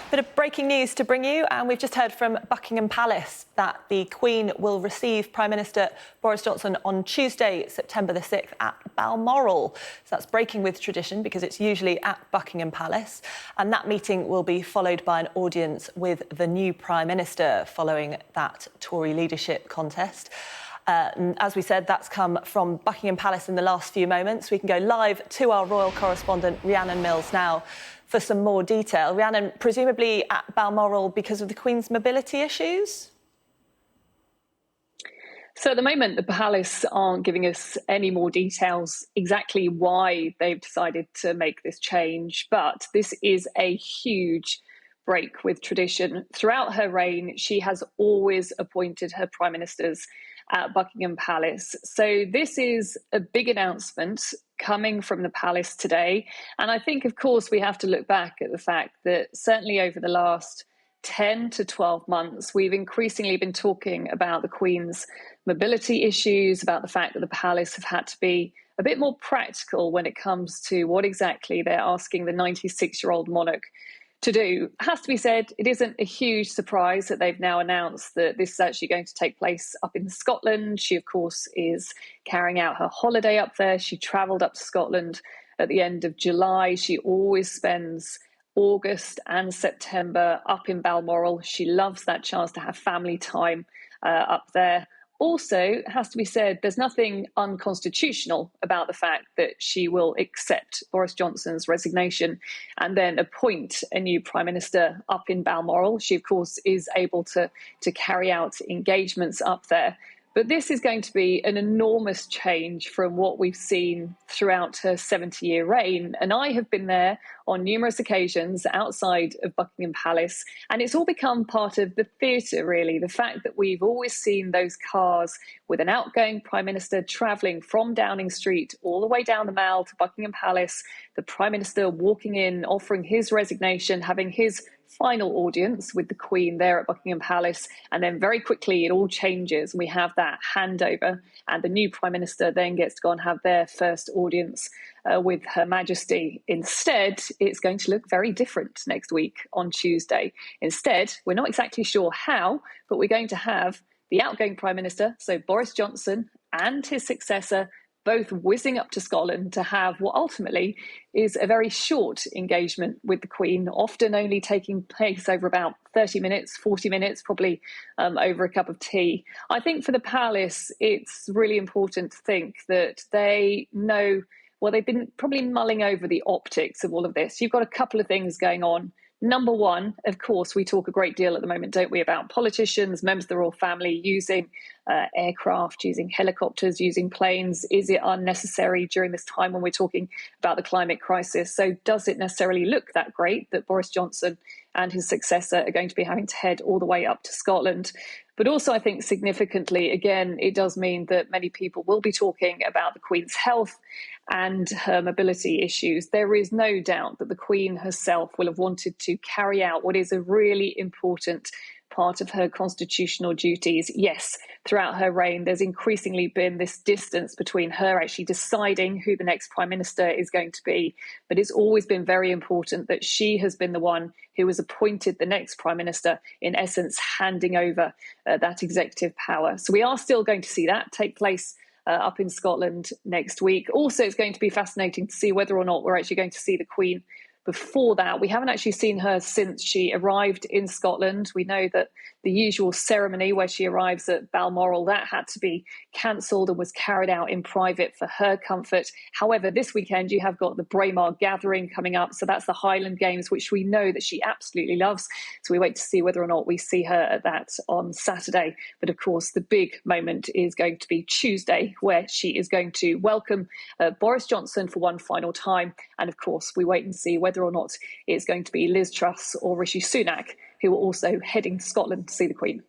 Bit of breaking news to bring you, and we've just heard from Buckingham Palace that the Queen will receive Prime Minister Boris Johnson on Tuesday, September the 6th at Balmoral. So that's breaking with tradition because it's usually at Buckingham Palace, and that meeting will be followed by an audience with the new Prime Minister following that Tory leadership contest. As we said, that's come from Buckingham Palace in the last few moments. We can go live to our royal correspondent, Rhiannon Mills, now for some more detail. Rhiannon, presumably at Balmoral because of the Queen's mobility issues? So at the moment, the palace aren't giving us any more details exactly why they've decided to make this change, but this is a huge break with tradition. Throughout her reign, she has always appointed her prime ministers at Buckingham Palace. So this is a big announcement coming from the palace today. And I think, of course, we have to look back at the fact that certainly over the last 10 to 12 months, we've increasingly been talking about the Queen's mobility issues, about the fact that the palace have had to be a bit more practical when it comes to what exactly they're asking the 96-year-old monarch to do. It has to be said, it isn't a huge surprise that they've now announced that this is actually going to take place up in Scotland. She, of course, is carrying out her holiday up there. She travelled up to Scotland at the end of July. She always spends August and September up in Balmoral. She loves that chance to have family time up there. Also, it has to be said, there's nothing unconstitutional about the fact that she will accept Boris Johnson's resignation and then appoint a new prime minister up in Balmoral. She, of course, is able to carry out engagements up there. But this is going to be an enormous change from what we've seen throughout her 70-year reign. And I have been there on numerous occasions outside of Buckingham Palace, and it's all become part of the theatre, really. The fact that we've always seen those cars with an outgoing Prime Minister travelling from Downing Street all the way down the Mall to Buckingham Palace, the Prime Minister walking in, offering his resignation, having his final audience with the Queen there at Buckingham Palace, and then very quickly it all changes. We have that handover, and the new Prime Minister then gets to go and have their first audience with Her Majesty. Instead, it's going to look very different next week on Tuesday. Instead, we're not exactly sure how, but we're going to have the outgoing Prime Minister, so Boris Johnson, and his successor both whizzing up to Scotland to have what ultimately is a very short engagement with the Queen, often only taking place over about 30 minutes, 40 minutes, probably over a cup of tea. I think for the palace, it's really important to think that they know, well, they've been probably mulling over the optics of all of this. You've got a couple of things going on. Number one, of course, we talk a great deal at the moment, don't we, about politicians, members of the royal family using aircraft, using helicopters, using planes. Is it unnecessary during this time when we're talking about the climate crisis? So does it necessarily look that great that Boris Johnson and his successor are going to be having to head all the way up to Scotland? But also, I think significantly, again, it does mean that many people will be talking about the Queen's health and her mobility issues. There is no doubt that the Queen herself will have wanted to carry out what is a really important part of her constitutional duties. Yes, throughout her reign, there's increasingly been this distance between her actually deciding who the next Prime Minister is going to be. But it's always been very important that she has been the one who has appointed the next Prime Minister, in essence, handing over that executive power. So we are still going to see that take place up in Scotland next week. Also, it's going to be fascinating to see whether or not we're actually going to see the Queen before that. We haven't actually seen her since she arrived in Scotland. We know that the usual ceremony where she arrives at Balmoral, that had to be cancelled and was carried out in private for her comfort. However, this weekend you have got the Braemar Gathering coming up. So that's the Highland Games, which we know that she absolutely loves. So we wait to see whether or not we see her at that on Saturday. But of course, the big moment is going to be Tuesday, where she is going to welcome Boris Johnson for one final time. And of course, we wait and see whether or not it's going to be Liz Truss or Rishi Sunak, who are also heading to Scotland to see the Queen.